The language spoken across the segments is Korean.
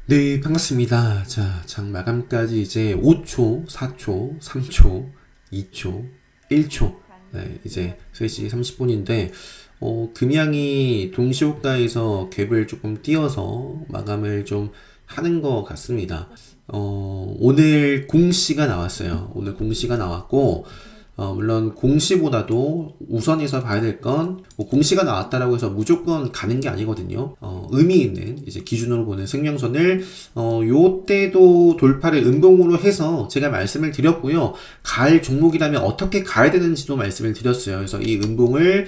네, 반갑습니다. 자, 장 마감까지 이제 5초, 4초, 3초, 2초, 1초. 네, 이제 3시 30분인데, 금양이 동시호가에서 갭을 조금 띄어서 마감을 좀 하는 것 같습니다. 오늘 공시가 나왔어요. 오늘 공시가 나왔고, 물론 공시보다도 우선해서 봐야 될 건, 뭐 공시가 나왔다라고 해서 무조건 가는 게 아니거든요. 의미 있는 이제 기준으로 보는 생명선을, 요때도 돌파를 음봉으로 해서 제가 말씀을 드렸고요. 갈 종목이라면 어떻게 가야 되는지도 말씀을 드렸어요. 그래서 이 음봉을,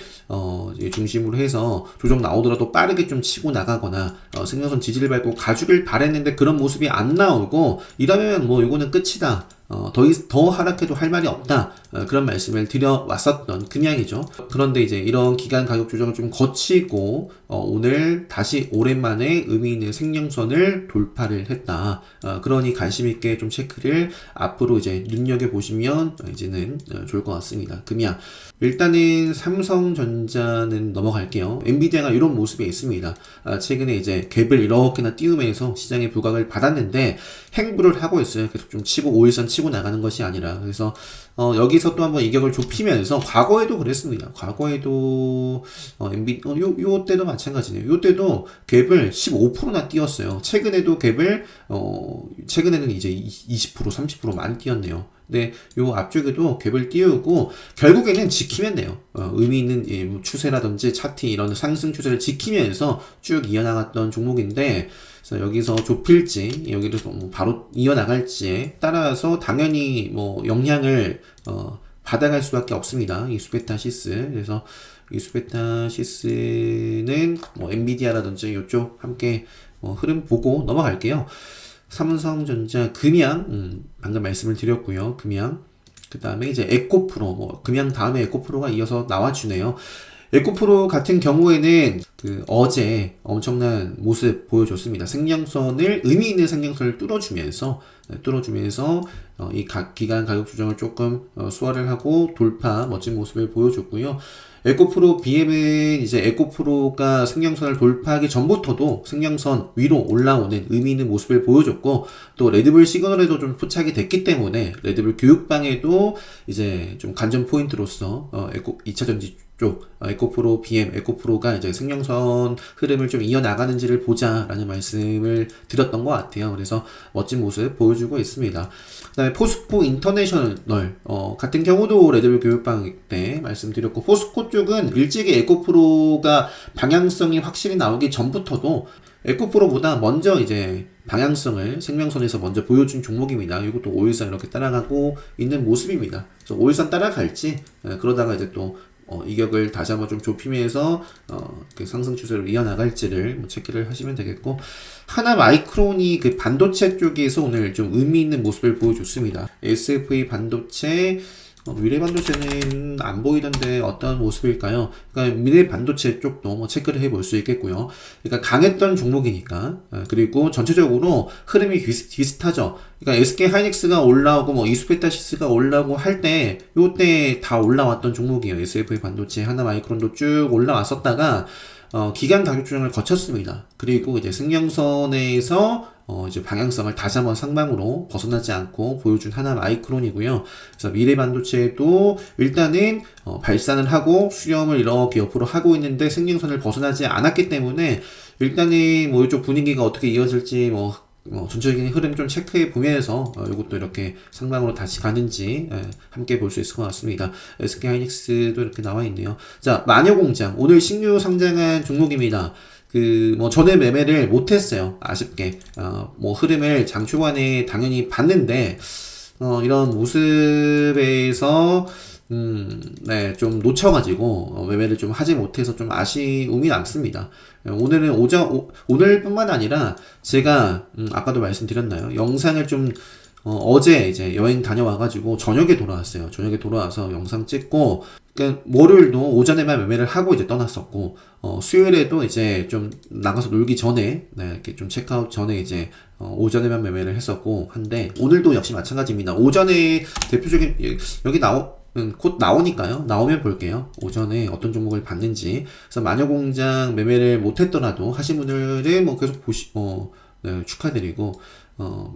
중심으로 해서 조정 나오더라도 빠르게 좀 치고 나가거나, 생명선 지지를 밟고 가주길 바랬는데 그런 모습이 안 나오고, 이러면 뭐 이거는 끝이다. 더 하락해도 할 말이 없다. 그런 말씀을 드려왔었던 금양이죠. 그런데 이제 이런 기간 가격 조정을 좀 거치고, 오늘 다시 오랜만에 의미 있는 생명선을 돌파를 했다. 그러니 관심있게 좀 체크를 앞으로 이제 눈여겨보시면 이제는 좋을 것 같습니다. 금양. 일단은 삼성전자는 넘어갈게요. 엔비디아가 이런 모습이 있습니다. 최근에 이제 갭을 이렇게나 띄우면서 시장의 부각을 받았는데 행보를 하고 있어요. 계속 좀 치고 5일선 치고 나가는 것이 아니라. 그래서 여기서 또 한번 이격을 좁히면서 과거에도 그랬습니다. 과거에도 요 때도 마찬가지네요. 요 때도 갭을 15%나 띄웠어요. 최근에도 갭을 최근에는 이제 20% 30% 많이 띄었네요. 근데 요 앞쪽에도 갭을 띄우고 결국에는 지키면 돼요. 의미 있는 뭐 추세라든지 차트 이런 상승 추세를 지키면서 쭉 이어나갔던 종목인데, 그래서 여기서 좁힐지 여기를 뭐 바로 이어나갈지에 따라서 당연히 뭐 영향을 받아갈 수밖에 없습니다. 이수베타시스. 그래서 이수베타시스는 뭐 엔비디아라든지 이쪽 함께 흐름 보고 넘어갈게요. 삼성전자, 금양, 방금 말씀을 드렸고요. 금양. 그 다음에 이제 에코프로, 뭐, 금양 다음에 에코프로가 이어서 나와주네요. 에코프로 같은 경우에는 어제 엄청난 모습 보여줬습니다. 생명선을, 의미 있는 생명선을 뚫어주면서 이 각 기간 가격 조정을 조금 수월을 하고 돌파, 멋진 모습을 보여줬고요. 에코프로 BM은 이제 에코프로가 생명선을 돌파하기 전부터도 생명선 위로 올라오는 의미 있는 모습을 보여줬고, 또 레드불 시그널에도 좀 포착이 됐기 때문에 레드불 교육방에도 이제 좀 관전 포인트로서 2차전지 쪽 에코프로 BM, 에코프로가 이제 생명선 흐름을 좀 이어나가는지를 보자라는 말씀을 드렸던 것 같아요. 그래서 멋진 모습 보여주고 있습니다. 그 다음에 포스코 인터내셔널 같은 경우도 레드불 교육방 때 말씀드렸고, 포스코 쪽은 일찍이 에코프로가 방향성이 확실히 나오기 전부터도 에코프로보다 먼저 이제 방향성을 생명선에서 먼저 보여준 종목입니다. 이것도 5일선 이렇게 따라가고 있는 모습입니다. 그래서 5일선 따라갈지, 그러다가 이제 또 이격을 다시 한번 좀 좁히면서 그 상승 추세로 이어나갈지를 뭐 체크를 하시면 되겠고, 하나 마이크론이 그 반도체 쪽에서 오늘 좀 의미 있는 모습을 보여줬습니다. SFA 반도체, 미래 반도체는 안 보이던데 어떤 모습일까요? 그러니까 미래 반도체 쪽도 뭐 체크를 해볼 수 있겠고요. 그러니까 강했던 종목이니까. 그리고 전체적으로 흐름이 비슷하죠. 그러니까 SK 하이닉스가 올라오고 뭐 이수페타시스가 올라오고 할 때 요때 다 올라왔던 종목이에요. SFA 반도체, 하나 마이크론도 쭉 올라왔었다가 기간 가격 조정을 거쳤습니다. 그리고 이제 생명선에서 이제 방향성을 다시 한번 상방으로 벗어나지 않고 보여준 하나 마이크론이고요. 그래서 미래 반도체도 일단은 발산을 하고 수렴을 이렇게 옆으로 하고 있는데 생명선을 벗어나지 않았기 때문에 일단은 뭐 이쪽 분위기가 어떻게 이어질지 전체적인 흐름 좀 체크해 보면서 이것도 이렇게 상방으로 다시 가는지 함께 볼 수 있을 것 같습니다. SK 하이닉스도 이렇게 나와 있네요. 자, 마녀공장 오늘 신규 상장한 종목입니다. 전에 매매를 못했어요. 아쉽게. 흐름을 장 초반에 당연히 봤는데, 이런 모습에서, 좀 놓쳐가지고, 매매를 좀 하지 못해서 좀 아쉬움이 남습니다. 오늘뿐만 아니라, 제가, 아까도 말씀드렸나요? 영상을 좀, 어제 이제 여행 다녀와가지고 저녁에 돌아왔어요. 저녁에 돌아와서 영상 찍고, 그러니까 월요일도 오전에만 매매를 하고 이제 떠났었고, 수요일에도 이제 좀 나가서 놀기 전에, 이렇게 좀 체크아웃 전에 이제, 오전에만 매매를 했었고, 한데, 오늘도 역시 마찬가지입니다. 오전에 대표적인, 여기 곧 나오니까요. 나오면 볼게요. 오전에 어떤 종목을 봤는지. 그래서 마녀공장 매매를 못했더라도 하신 분들은 뭐 계속 네, 축하드리고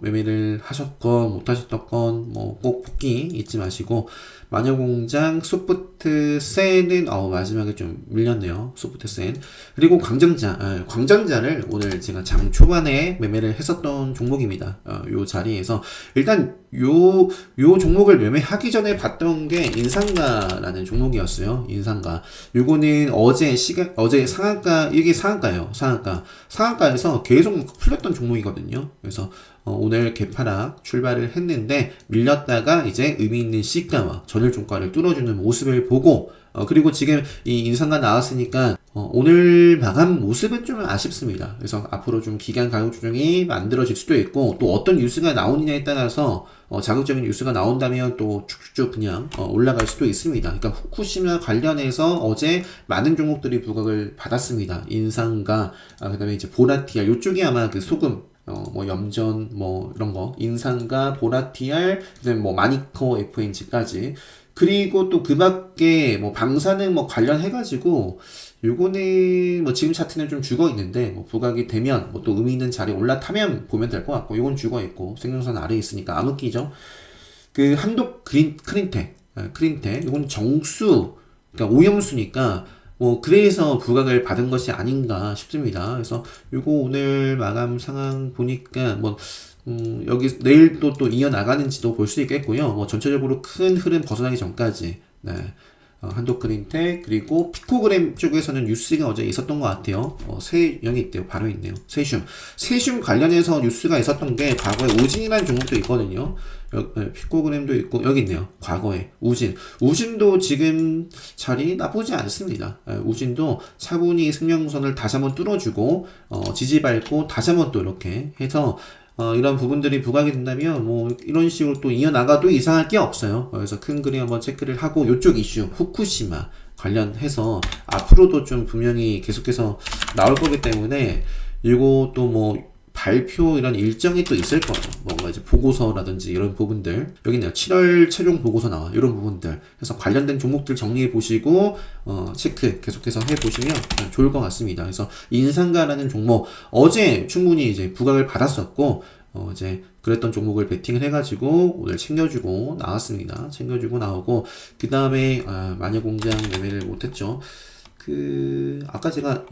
매매를 하셨건 못 하셨던 뭐 꼭 복귀 잊지 마시고 마녀공장 소프트 센은 마지막에 좀 밀렸네요. 소프트 센. 그리고 광전자를 오늘 제가 장 초반에 매매를 했었던 종목입니다. 요 자리에서 일단 요 종목을 매매하기 전에 봤던 게 인상가라는 종목이었어요. 인상가. 요거는 어제 상한가, 이게 상한가예요. 상한가에서 계속 풀렸던 종목이거든요. 그래서 오늘 개파락 출발을 했는데 밀렸다가 이제 의미 있는 시가와 전일 종가를 뚫어주는 모습을 보고 그리고 지금 이 인상가 나왔으니까 오늘 마감 모습은 좀 아쉽습니다. 그래서 앞으로 좀 기간 가격 조정이 만들어질 수도 있고 또 어떤 뉴스가 나오느냐에 따라서 자극적인 뉴스가 나온다면 또 쭉쭉 그냥 올라갈 수도 있습니다. 그러니까 후쿠시마 관련해서 어제 많은 종목들이 부각을 받았습니다. 인상가, 그다음에 이제 보라티아 요쪽이 아마 그 소금 뭐 염전 뭐 이런 거 인상가 보라티알 그다음에 뭐 마니커 FNG까지 그리고 또 그 밖에 뭐 방사능 뭐 관련해가지고 요거는 뭐 지금 차트는 좀 죽어 있는데 뭐 부각이 되면 뭐 또 의미 있는 자리에 올라타면 보면 될 것 같고 요건 죽어 있고 생명선 아래에 있으니까 암흑기죠. 그 한독 크린텍 요건 정수 그러니까 오염수니까 뭐 그래서 부각을 받은 것이 아닌가 싶습니다. 그래서 요거 오늘 마감 상황 보니까 뭐 여기 내일도 또 이어나가는지도 볼 수 있겠고요. 뭐 전체적으로 큰 흐름 벗어나기 전까지 한독그린텍 그리고 피코그램 쪽에서는 뉴스가 어제 있었던 것 같아요. 여기 있대요. 바로 있네요. 세슘 관련해서 뉴스가 있었던 게 과거에 우진이라는 종목도 있거든요. 피코그램도 있고 여기 있네요. 과거에 우진도 지금 자리 나쁘지 않습니다. 우진도 차분히 승용선을 다시 한번 뚫어주고 지지 밟고 다시 한번 또 이렇게 해서 이런 부분들이 부각이 된다면 뭐 이런 식으로 또 이어나가도 이상할 게 없어요. 그래서 큰 그림 한번 체크를 하고 요쪽 이슈 후쿠시마 관련해서 앞으로도 좀 분명히 계속해서 나올 거기 때문에 이것도 뭐 발표 이런 일정이 또 있을 거예요. 뭔가 이제 보고서라든지 이런 부분들 여기 있네요. 7월 최종 보고서 나와 이런 부분들 그래서 관련된 종목들 정리해 보시고 체크 계속해서 해 보시면 좋을 것 같습니다. 그래서 인상가라는 종목 어제 충분히 이제 부각을 받았었고 이제 그랬던 종목을 베팅을 해가지고 오늘 챙겨주고 나왔습니다. 챙겨주고 나오고 그 다음에 마녀공장 매매를 못했죠. 아까 제가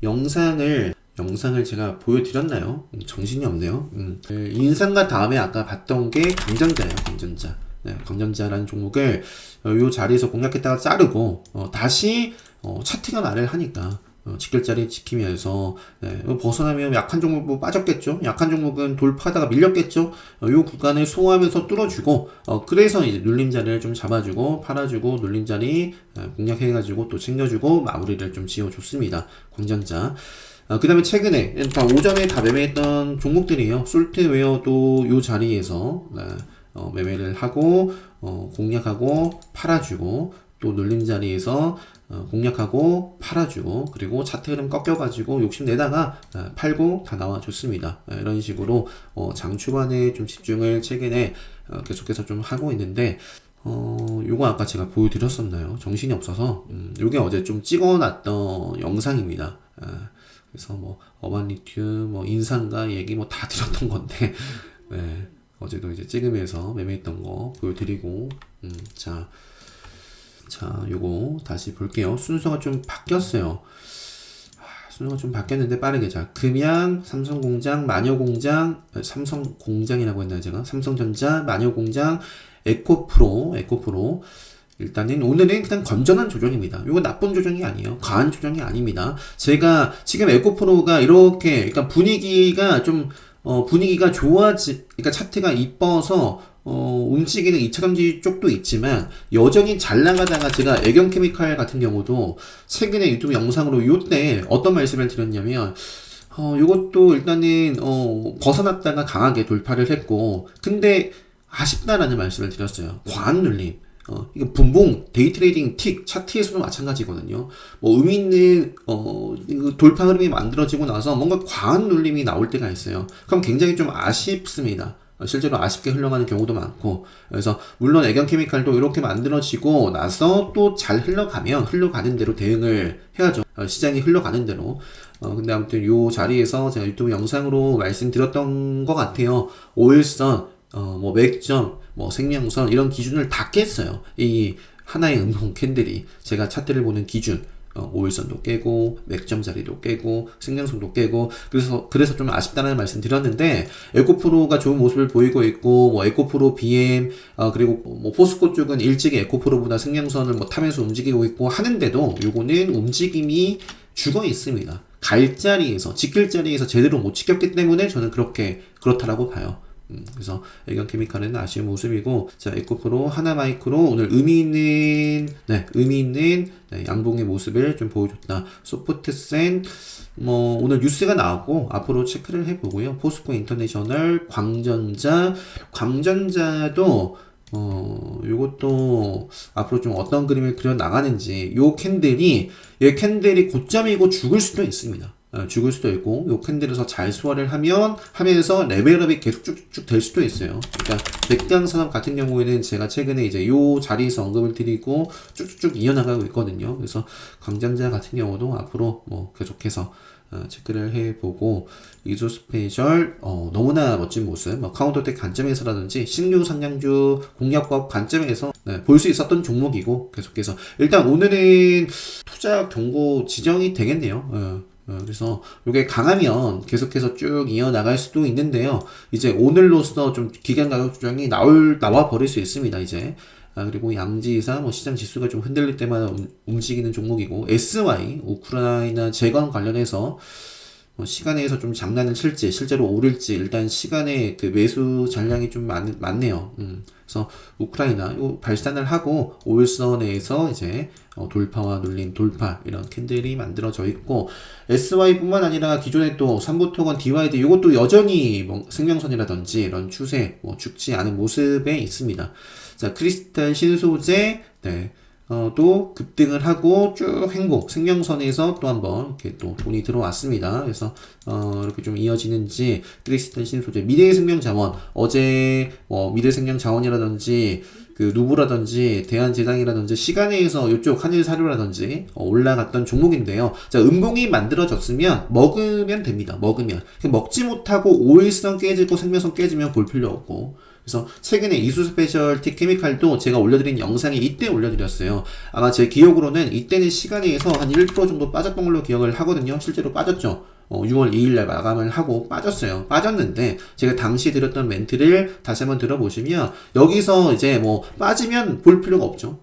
영상을 제가 보여드렸나요? 정신이 없네요. 인상가 다음에 아까 봤던 게 강전자예요. 강전자. 네, 강전자라는 종목을 요 자리에서 공략했다가 자르고 다시 차트가 말을 하니까 직결자리 지키면서 벗어나면 약한 종목 뭐 빠졌겠죠. 약한 종목은 돌파하다가 밀렸겠죠. 요 구간을 소화하면서 뚫어주고 그래서 이제 눌림자리를 좀 잡아주고 팔아주고 눌림자리 공략해가지고 또 챙겨주고 마무리를 좀 지어줬습니다. 광전자. 그 다음에 최근에 다 오전에 다 매매했던 종목들이에요. 솔트웨어도 요 자리에서 매매를 하고 공략하고 팔아주고 또 눌림 자리에서 공략하고 팔아주고 그리고 차트 흐름 꺾여가지고 욕심내다가 팔고 다 나와줬습니다. 이런 식으로 장 초반에 좀 집중을 최근에 계속해서 좀 하고 있는데 요거 아까 제가 보여드렸었나요? 정신이 없어서 요게 어제 좀 찍어놨던 영상입니다. 그래서 뭐 어반리튬 뭐 인상가 얘기 뭐 다 드렸던 건데 네, 어제도 이제 찍으면서 매매했던 거 보여드리고 자 요거 다시 볼게요. 순서가 좀 바뀌었어요. 순서가 좀 바뀌었는데 빠르게 자 금양 삼성공장 마녀공장 삼성공장이라고 했나요 제가 삼성전자 마녀공장 에코프로 일단은 오늘은 그냥 건전한 조정입니다. 이거 나쁜 조정이 아니에요. 과한 조정이 아닙니다. 제가 지금 에코프로가 이렇게 그러니까 분위기가 그러니까 차트가 이뻐서 움직이는 2차전지 쪽도 있지만 여전히 잘 나가다가 제가 애경케미칼 같은 경우도 최근에 유튜브 영상으로 요때 어떤 말씀을 드렸냐면 요것도 일단은 벗어났다가 강하게 돌파를 했고 근데 아쉽다라는 말씀을 드렸어요. 과한 눌림. 이거 분봉, 데이트레이딩 틱, 차트에서도 마찬가지거든요. 뭐, 의미 있는, 돌파 흐름이 만들어지고 나서 뭔가 과한 눌림이 나올 때가 있어요. 그럼 굉장히 좀 아쉽습니다. 실제로 아쉽게 흘러가는 경우도 많고. 그래서, 물론 애경케미칼도 이렇게 만들어지고 나서 또 잘 흘러가면 흘러가는 대로 대응을 해야죠. 시장이 흘러가는 대로. 근데 아무튼 요 자리에서 제가 유튜브 영상으로 말씀드렸던 것 같아요. 5일선, 뭐 맥점, 뭐 생명선 이런 기준을 다 깼어요. 이 하나의 음봉 캔들이 제가 차트를 보는 기준. 5일선도 깨고 맥점 자리도 깨고 생명선도 깨고 그래서 좀 아쉽다는 말씀 드렸는데 에코프로가 좋은 모습을 보이고 있고 뭐 에코프로 BM 그리고 뭐 포스코 쪽은 일찍이 에코프로보다 생명선을 뭐 타면서 움직이고 있고 하는데도 요거는 움직임이 죽어 있습니다. 갈 자리에서 지킬 자리에서 제대로 못 지켰기 때문에 저는 그렇다라고 봐요. 그래서 애견케미칼은 아쉬운 모습이고, 자, 에코프로, 하나마이크로 오늘 의미 있는 양봉의 모습을 좀 보여줬다. 소프트센, 뭐, 오늘 뉴스가 나왔고, 앞으로 체크를 해보고요. 포스코 인터내셔널, 광전자도, 요것도 앞으로 좀 어떤 그림을 그려 나가는지, 얘 캔들이 고점이고 죽을 수도 있습니다. 죽을 수도 있고, 요 캔들에서 잘 소화를 하면서 레벨업이 계속 쭉쭉 될 수도 있어요. 그러니까, 백당산업 같은 경우에는 제가 최근에 이제 요 자리에서 언급을 드리고 쭉쭉 이어나가고 있거든요. 그래서, 광전자 같은 경우도 앞으로 뭐 계속해서 체크를 해보고, 이조 스페셜, 너무나 멋진 모습, 뭐 카운터텍 관점에서라든지, 신규 상장주 공략법 관점에서 볼 수 있었던 종목이고, 계속해서. 일단 오늘은 투자 경고 지정이 되겠네요. 그래서 이게 강하면 계속해서 쭉 이어나갈 수도 있는데요. 이제 오늘로써 좀 기간 가격 조정이 나와 버릴 수 있습니다. 이제. 그리고 양지이사 뭐 시장 지수가 좀 흔들릴 때마다 움직이는 종목이고, SY 우크라이나 재건 관련해서 시간에서 좀 장난을 칠지 실제로 오를지 일단 시간에 그 매수 잔량이 좀 많네요. 그래서 우크라이나 요 발산을 하고 5일선에서 이제 돌파와 눌림 돌파 이런 캔들이 만들어져 있고, SY뿐만 아니라 기존에 또 삼보토건 DYD 이것도 여전히 뭐 생명선이라든지 이런 추세 뭐 죽지 않은 모습에 있습니다. 자, 크리스탈 신소재 또 급등을 하고 쭉 횡보 생명선에서 또 한번 이렇게 또 돈이 들어왔습니다. 그래서 이렇게 좀 이어지는지, 크리스탈 신소재, 미래생명자원 어제 뭐 미래생명자원이라든지 그 누보라든지 대한제당이라든지 시간에서 이쪽 한일사료라든지 올라갔던 종목인데요. 자, 음봉이 만들어졌으면 먹으면 됩니다. 먹지 못하고 5일선 깨지고 생명선 깨지면 볼 필요 없고, 그래서 최근에 이수 스페셜티 케미칼도 제가 올려드린 영상이 이때 올려드렸어요. 아마 제 기억으로는 이때는 시간에서 한 1% 정도 빠졌던 걸로 기억을 하거든요. 실제로 빠졌죠. 6월 2일날 마감을 하고 빠졌는데, 제가 당시 드렸던 멘트를 다시 한번 들어보시면, 여기서 이제 뭐, 빠지면 볼 필요가 없죠.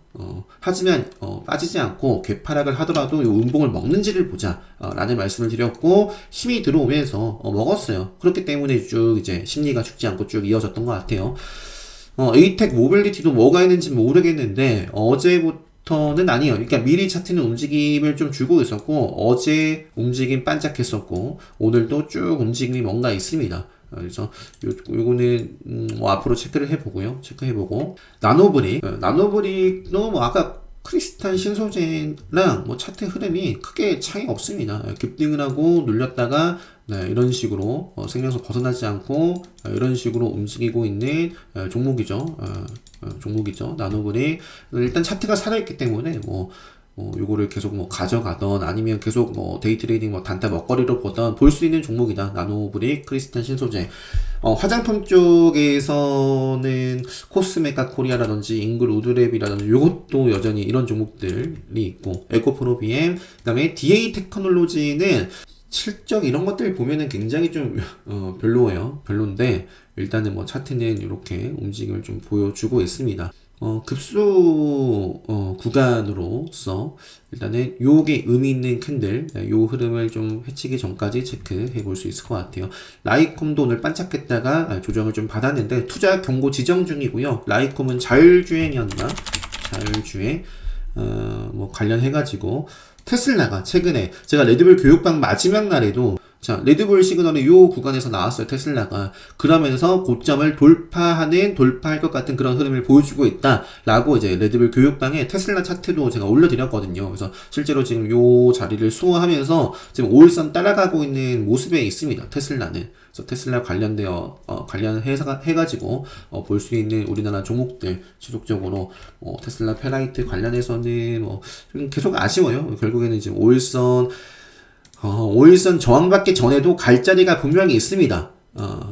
하지만, 빠지지 않고, 개파락을 하더라도 요 음봉을 먹는지를 보자, 라는 말씀을 드렸고, 힘이 들어오면서, 먹었어요. 그렇기 때문에 쭉 이제, 심리가 죽지 않고 쭉 이어졌던 것 같아요. 에이텍 모빌리티도 뭐가 있는지 모르겠는데, 어제부터는 아니에요. 그러니까 미리 차트는 움직임을 좀 주고 있었고, 어제 움직임 반짝했었고, 오늘도 쭉 움직임이 뭔가 있습니다. 그래서 요거는 뭐 앞으로 체크를 해보고, 나노브릭도 뭐 아까 크리스탈 신소재랑 뭐 차트 흐름이 크게 차이 없습니다. 급등을 하고 눌렸다가 이런 식으로 생명선 벗어나지 않고 이런 식으로 움직이고 있는 종목이죠. 나노브릭. 일단 차트가 살아있기 때문에 요거를 계속 뭐 가져가던 아니면 계속 뭐 데이 트레이딩 뭐 단타 먹거리로 보던 볼 수 있는 종목이다. 나노브릭, 크리스탈 신소재. 화장품 쪽에서는 코스메카 코리아라든지 잉글 우드랩이라든지 요것도 여전히 이런 종목들이 있고, 에코프로 BM, 그다음에 DA 테크놀로지는 실적 이런 것들 보면은 굉장히 좀 별론데, 일단은 뭐 차트는 이렇게 움직임을 좀 보여주고 있습니다. 급수 구간으로서 일단은 요게 의미 있는 캔들, 요 흐름을 좀 해치기 전까지 체크해 볼 수 있을 것 같아요. 라이콤도 오늘 반짝했다가 조정을 좀 받았는데 투자 경고 지정 중이고요. 라이콤은 자율주행이었나? 자율주행 뭐 관련해가지고 테슬라가 최근에 제가 레드불 교육방 마지막 날에도, 자, 레드불 시그널이 요 구간에서 나왔어요. 테슬라가. 그러면서 고점을 돌파할 것 같은 그런 흐름을 보여주고 있다 라고 이제 레드불 교육방에 테슬라 차트도 제가 올려드렸거든요. 그래서 실제로 지금 요 자리를 수호하면서 지금 5일선 따라가고 있는 모습에 있습니다. 테슬라는. 그래서 테슬라 관련해가지고 볼 수 있는 우리나라 종목들 지속적으로 테슬라 페라이트 관련해서는 좀 계속 아쉬워요. 결국에는 지금 5일선 5일선 저항받기 전에도 갈 자리가 분명히 있습니다.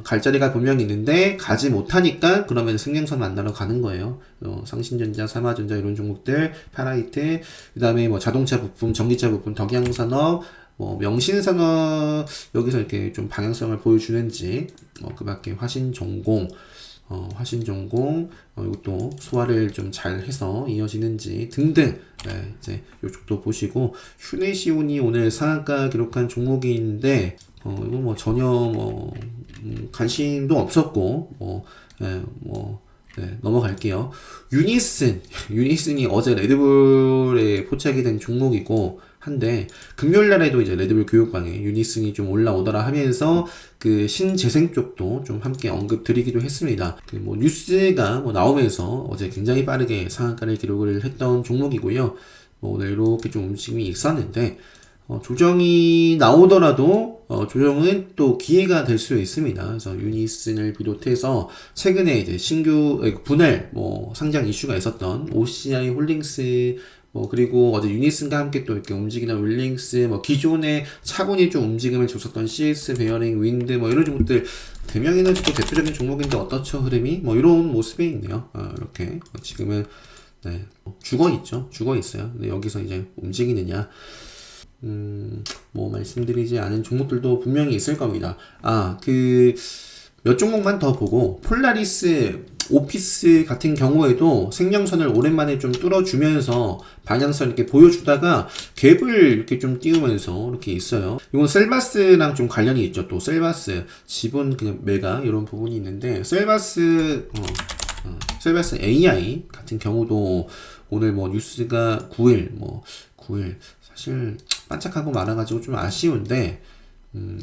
갈 자리가 분명히 있는데 가지 못하니까 그러면 생명선 만나러 가는 거예요. 상신전자, 삼화전자 이런 종목들, 파라이트, 그다음에 뭐 자동차 부품, 전기차 부품, 덕양산업, 뭐 명신산업 여기서 이렇게 좀 방향성을 보여주는지, 그밖에 화신전공, 이것도 소화를 좀 잘 해서 이어지는지 등등, 네, 이제 이쪽도 보시고, 휴네시온이 오늘 상한가 기록한 종목인데, 이거 뭐 전혀 관심도 없었고, 네, 넘어갈게요. 유니슨이 어제 레드불에 포착이 된 종목이고, 한데 금요일 날에도 이제 레드불 교육방에 유니슨이 좀 올라오더라 하면서 그 신재생 쪽도 좀 함께 언급 드리기도 했습니다. 그 뭐 뉴스가 나오면서 어제 굉장히 빠르게 상한가를 기록을 했던 종목이고요. 오늘 이렇게 좀 움직임이 있었는데, 조정이 나오더라도 조정은 또 기회가 될 수 있습니다. 그래서 유니슨을 비롯해서 최근에 이제 신규 분할 상장 이슈가 있었던 OCI 홀딩스, 그리고 어제 유니슨과 함께 또 이렇게 움직이는 윌링스, 기존에 차분히 좀 움직임을 줬었던 CS 베어링, 윈드, 이런 종목들, 대명에너지도 대표적인 종목인데 어떻죠, 흐름이? 이런 모습이 있네요. 이렇게. 지금은, 네, 죽어 있어요. 근데 여기서 이제 움직이느냐. 말씀드리지 않은 종목들도 분명히 있을 겁니다. 몇 종목만 더 보고, 폴라리스, 오피스 같은 경우에도 생명선을 오랜만에 좀 뚫어주면서 방향성 이렇게 보여주다가 갭을 이렇게 좀 띄우면서 이렇게 있어요. 이건 셀바스랑 좀 관련이 있죠. 또 셀바스, 지분 그냥 매가 이런 부분이 있는데, 셀바스 AI 같은 경우도 오늘 뉴스가 9일, 사실 반짝하고 말아가지고 좀 아쉬운데,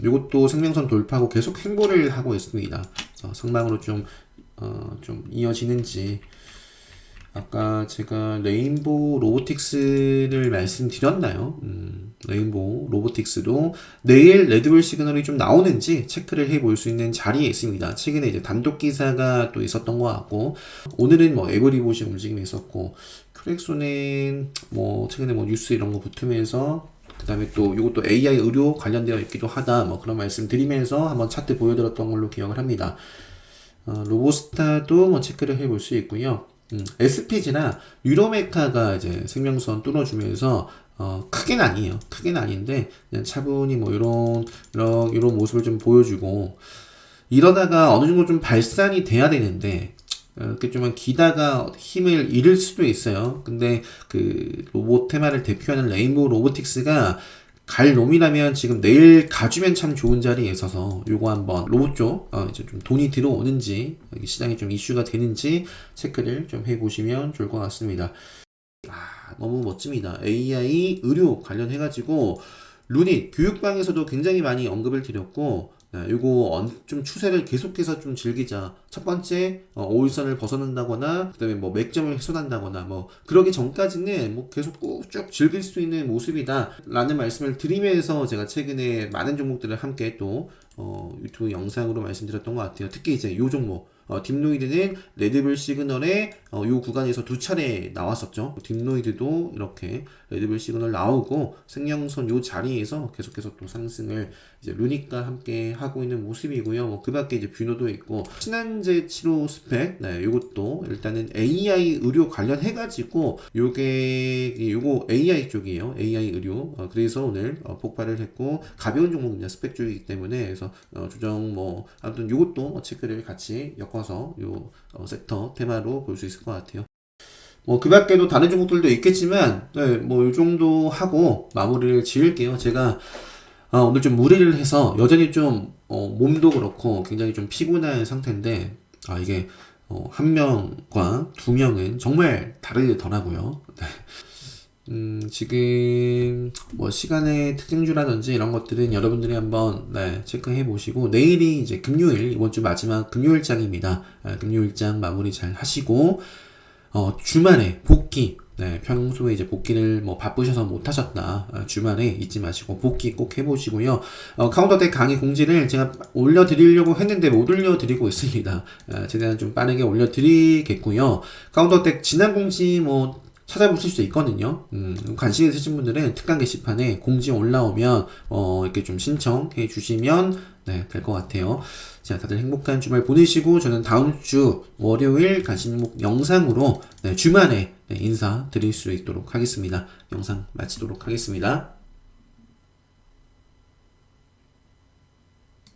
이것도 생명선 돌파하고 계속 횡보를 하고 있습니다. 그래서 상방으로 좀 이어지는지. 아까 제가 레인보우 로보틱스를 말씀드렸나요? 레인보우 로보틱스도 내일 레드불 시그널이 좀 나오는지 체크를 해볼 수 있는 자리에 있습니다. 최근에 이제 단독 기사가 또 있었던 것 같고, 오늘은 에브리봇이 움직임이 있었고, 큐렉소는 최근에 뉴스 이런 거 붙으면서, 그 다음에 또 이것도 AI 의료 관련되어 있기도 하다, 그런 말씀 드리면서 한번 차트 보여드렸던 걸로 기억을 합니다. 로보스타도 체크를 해볼 수 있고요. SPG나 유로메카가 이제 생명선 뚫어주면서 크게는 아니에요. 크게는 아닌데 그냥 차분히 이런 모습을 좀 보여주고, 이러다가 어느 정도 좀 발산이 돼야 되는데 이렇게 좀 기다가 힘을 잃을 수도 있어요. 근데 그 로봇 테마를 대표하는 레인보우 로보틱스가 갈 놈이라면 지금 내일 가주면 참 좋은 자리에 있어서 요거 한번 로봇 쪽 이제 좀 돈이 들어오는지, 시장이 좀 이슈가 되는지 체크를 좀 해보시면 좋을 것 같습니다. 너무 멋집니다. AI 의료 관련해가지고 루닛 교육방에서도 굉장히 많이 언급을 드렸고, 요거 좀 추세를 계속해서 좀 즐기자. 첫 번째 5일선을 벗어난다거나, 그 다음에 맥점을 훼손한다거나, 그러기 전까지는 계속 꾹 쭉 즐길 수 있는 모습이다 라는 말씀을 드리면서 제가 최근에 많은 종목들을 함께 또 유튜브 영상으로 말씀드렸던 것 같아요. 특히 이제 요 종목 딥노이드는 레드불 시그널에 요 구간에서 두 차례 나왔었죠. 딥노이드도 이렇게 레드불 시그널 나오고 생명선 요 자리에서 계속해서 또 상승을 이제 루닉과 함께 하고 있는 모습이고요. 그 밖에 이제 뷰노도 있고, 신한제 치료 스펙, 요것도 일단은 AI 의료 관련해가지고 요거 AI 쪽이에요. AI 의료. 그래서 오늘 폭발을 했고, 가벼운 종목입니다. 스펙 쪽이기 때문에. 그래서 조정 아무튼 요것도 체크를 같이 엮어서 요 섹터 테마로 볼 수 있을 것 같아요. 그 밖에도 다른 종목들도 있겠지만, 요 정도 하고 마무리를 지을게요. 제가 오늘 좀 무리를 해서 여전히 좀 몸도 그렇고 굉장히 좀 피곤한 상태인데, 이게 한 명과 두 명은 정말 다르더라고요. 지금 시간의 특징주라든지 이런 것들은 여러분들이 한번 체크해 보시고, 내일이 이제 금요일, 이번 주 마지막 금요일장입니다. 금요일장 마무리 잘 하시고, 주말에 복귀, 평소에 이제 복귀를 바쁘셔서 못 하셨다, 주말에 잊지 마시고 복귀 꼭 해보시고요. 카운터덱 강의 공지를 제가 올려드리려고 했는데 못 올려드리고 있습니다. 최대한 좀 빠르게 올려드리겠고요. 카운터덱 지난 공지 찾아보실 수 있거든요. 관심 있으신 분들은 특강 게시판에 공지 올라오면 이렇게 좀 신청해 주시면 네, 될 것 같아요. 자, 다들 행복한 주말 보내시고 저는 다음 주 월요일 간식목 영상으로 네, 주말에 네, 인사드릴 수 있도록 하겠습니다. 영상 마치도록 하겠습니다.